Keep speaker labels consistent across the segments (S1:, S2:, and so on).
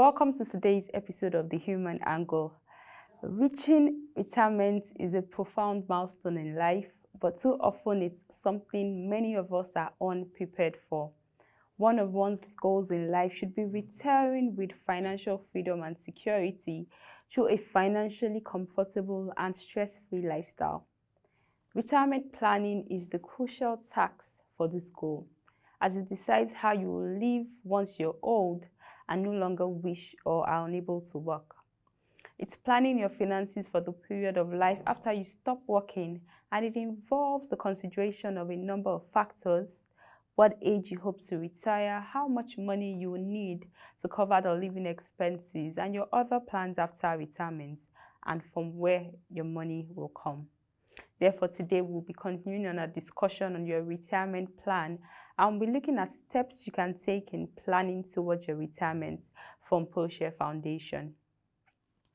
S1: welcome to today's episode of The Human Angle. Reaching retirement is a profound milestone in life, but too often it's something many of us are unprepared for. One of one's goals in life should be retiring with financial freedom and security through a financially comfortable and stress-free lifestyle. Retirement planning is the crucial task for this goal, as it decides how you will live once you're old and no longer wish or are unable to work. It's planning your finances for the period of life after you stop working, and it involves the consideration of a number of factors: what age you hope to retire, how much money you will need to cover the living expenses, and your other plans after retirement, and from where your money will come. Therefore, today we'll be continuing on a discussion on your retirement plan, and we'll be looking at steps you can take in planning towards your retirement from Proshare Foundation.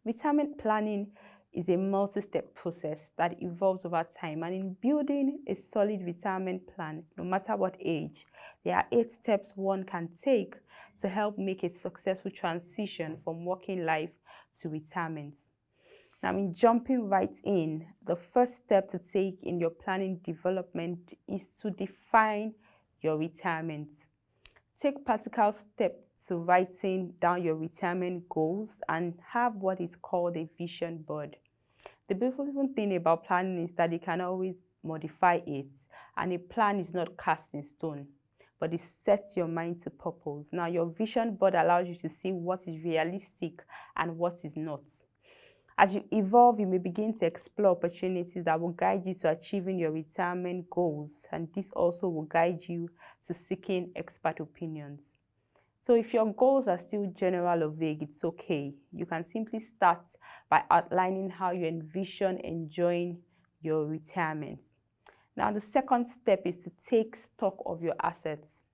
S1: Retirement planning is a multi-step process that evolves over time, and in building a solid retirement plan, no matter what age, there are 8 steps one can take to help make a successful transition from working life to retirement. Now, in jumping right in, the first step to take in your planning development is to define your retirement. Take practical steps to writing down your retirement goals and have what is called a vision board. The beautiful thing about planning is that you can always modify it, and a plan is not cast in stone, but it sets your mind to purpose. Now, your vision board allows you to see what is realistic and what is not. As you evolve, you may begin to explore opportunities that will guide you to achieving your retirement goals, and this also will guide you to seeking expert opinions. So if your goals are still general or vague, it's okay. You can simply start by outlining how you envision enjoying your retirement. Now, the second step is to take stock of your assets.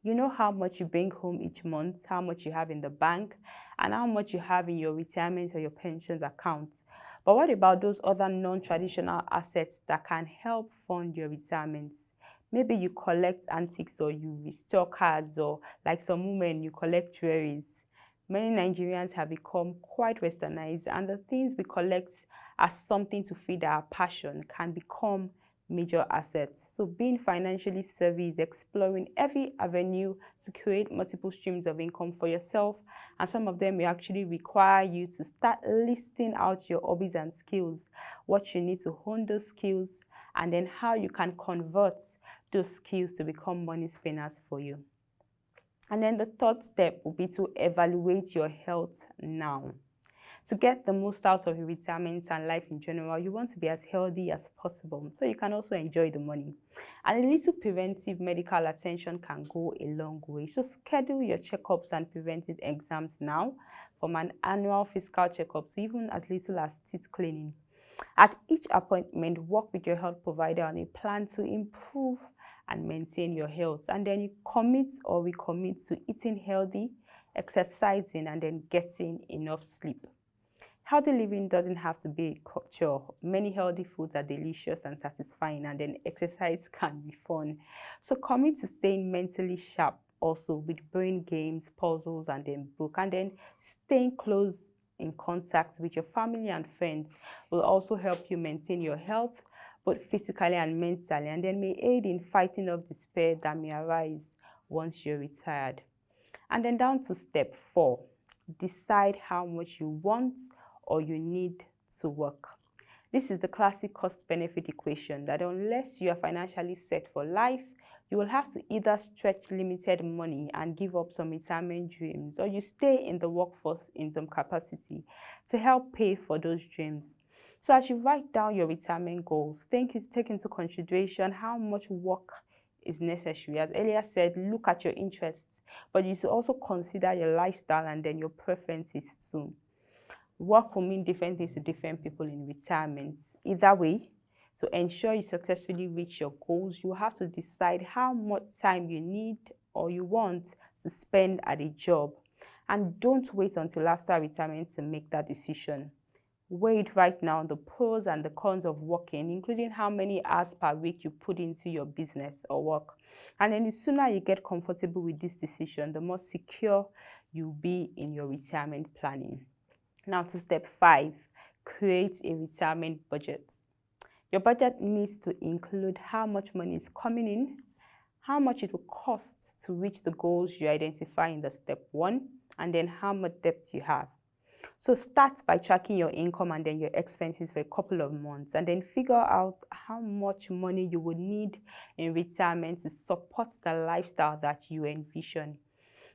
S1: You know how much you bring home each month, how much you have in the bank, and how much you have in your retirement or your pensions account. But what about those other non-traditional assets that can help fund your retirement? Maybe you collect antiques, or you restore cards, or like some women, you collect jewelries. Many Nigerians have become quite westernized, and the things we collect as something to feed our passion can become major assets. So being financially savvy is exploring every avenue to create multiple streams of income for yourself, and some of them may actually require you to start listing out your hobbies and skills, what you need to hone those skills, and then how you can convert those skills to become money spinners for you. And then the third step will be to evaluate your health now. To get the most out of your retirement and life in general, you want to be as healthy as possible so you can also enjoy the money. And a little preventive medical attention can go a long way. So schedule your checkups and preventive exams now, from an annual physical checkup to even as little as teeth cleaning. At each appointment, work with your health provider on a plan to improve and maintain your health. And then you commit or recommit to eating healthy, exercising, and then getting enough sleep. Healthy living doesn't have to be a culture. Many healthy foods are delicious and satisfying, and then exercise can be fun. So commit to staying mentally sharp also with brain games, puzzles, and then book. And then staying close in contact with your family and friends will also help you maintain your health, both physically and mentally, and then may aid in fighting off despair that may arise once you're retired. And then down to step 4, decide how much you want or you need to work. This is the classic cost-benefit equation that unless you are financially set for life, you will have to either stretch limited money and give up some retirement dreams, or you stay in the workforce in some capacity to help pay for those dreams. So as you write down your retirement goals, take into consideration how much work is necessary. As earlier said, look at your interests, but you should also consider your lifestyle and then your preferences too. Work will mean different things to different people in retirement. Either way, to ensure you successfully reach your goals, you have to decide how much time you need or you want to spend at a job. And don't wait until after retirement to make that decision. Weigh it right now, the pros and the cons of working, including how many hours per week you put into your business or work. And then the sooner you get comfortable with this decision, the more secure you'll be in your retirement planning. Now to step 5, create a retirement budget. Your budget needs to include how much money is coming in, how much it will cost to reach the goals you identify in the step 1, and then how much debt you have. So start by tracking your income and then your expenses for a couple of months, and then figure out how much money you would need in retirement to support the lifestyle that you envision.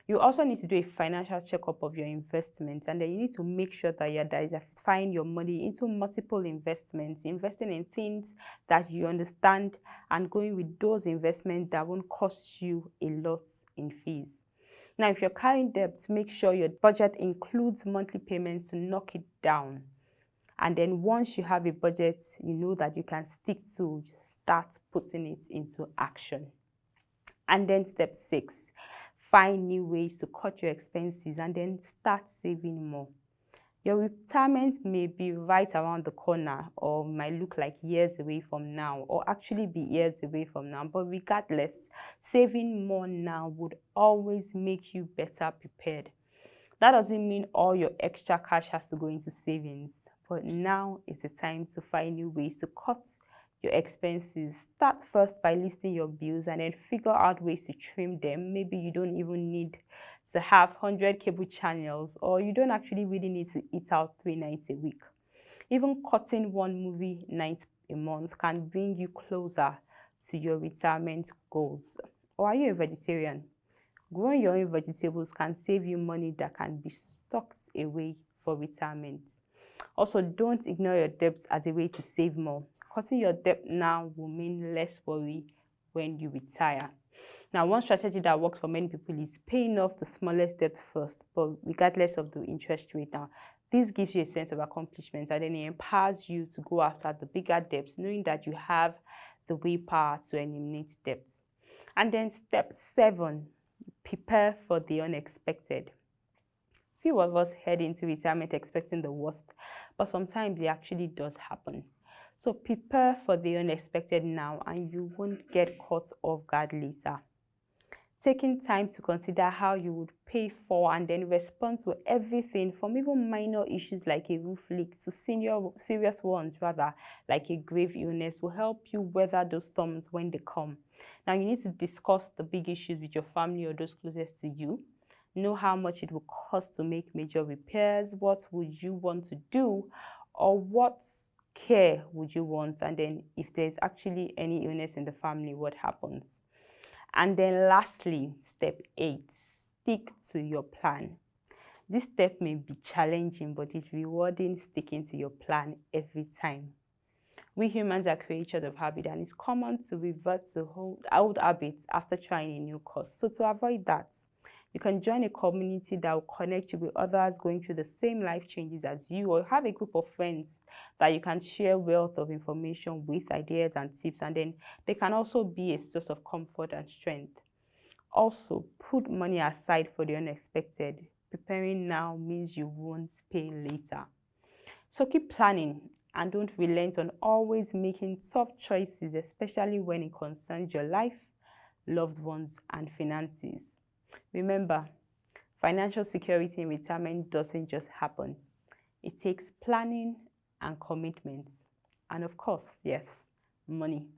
S1: You also need to do a financial checkup of your investments, and then you need to make sure that you're diversifying your money into multiple investments, investing in things that you understand and going with those investments that won't cost you a lot in fees. Now, if you're carrying debts, make sure your budget includes monthly payments to knock it down. And then once you have a budget, you know that you can stick to, start putting it into action. And then step 6, find new ways to cut your expenses and then start saving more. Your retirement may be right around the corner or might look like years away from now, or actually be years away from now. But regardless, saving more now would always make you better prepared. That doesn't mean all your extra cash has to go into savings, but now is the time to find new ways to cut your expenses. Start first by listing your bills and then figure out ways to trim them. Maybe you don't even need to have 100 cable channels, or you don't actually really need to eat out 3 nights a week. Even cutting one movie night a month can bring you closer to your retirement goals. Or are you a vegetarian? Growing your own vegetables can save you money that can be stocked away for retirement. Also, don't ignore your debts as a way to save more. Cutting your debt now will mean less worry when you retire. Now, one strategy that works for many people is paying off the smallest debt first, but regardless of the interest rate now. This gives you a sense of accomplishment, and then it empowers you to go after the bigger debts, knowing that you have the willpower to eliminate debts. And then step 7, prepare for the unexpected. Few of us head into retirement expecting the worst, but sometimes it actually does happen. So prepare for the unexpected now, and you won't get caught off guard later. Taking time to consider how you would pay for and then respond to everything, from even minor issues like a roof leak to serious ones rather, like a grave illness, will help you weather those storms when they come. Now, you need to discuss the big issues with your family or those closest to you. Know how much it will cost to make major repairs, what would you want to do, or what care would you want, and then if there's actually any illness in the family, what happens. And then lastly, step 8, stick to your plan. This step may be challenging, but it's rewarding sticking to your plan every time. We humans are creatures of habit, and it's common to revert to old habits after trying a new course. So to avoid that, you can join a community that will connect you with others going through the same life changes as you, or have a group of friends that you can share wealth of information with, ideas and tips, and then they can also be a source of comfort and strength. Also, put money aside for the unexpected. Preparing now means you won't pay later. So keep planning and don't relent on always making tough choices, especially when it concerns your life, loved ones, and finances. Remember, financial security in retirement doesn't just happen. It takes planning and commitment. And of course, yes, money.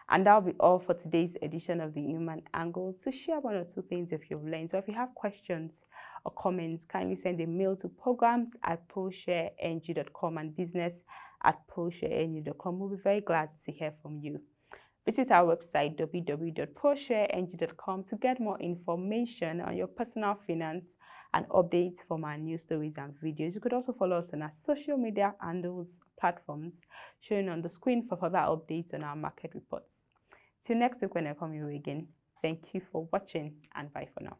S1: And that'll be all for today's edition of the Human Angle. To share 1 or 2 things if you've learned. So if you have questions or comments, kindly send a mail to programs@proshareng.com and business@proshareng.com. We'll be very glad to hear from you. Visit our website www.proshareng.com to get more information on your personal finance and updates from our news stories and videos. You could also follow us on our social media handles platforms shown on the screen for further updates on our market reports. Till next week when I come your way again, thank you for watching and bye for now.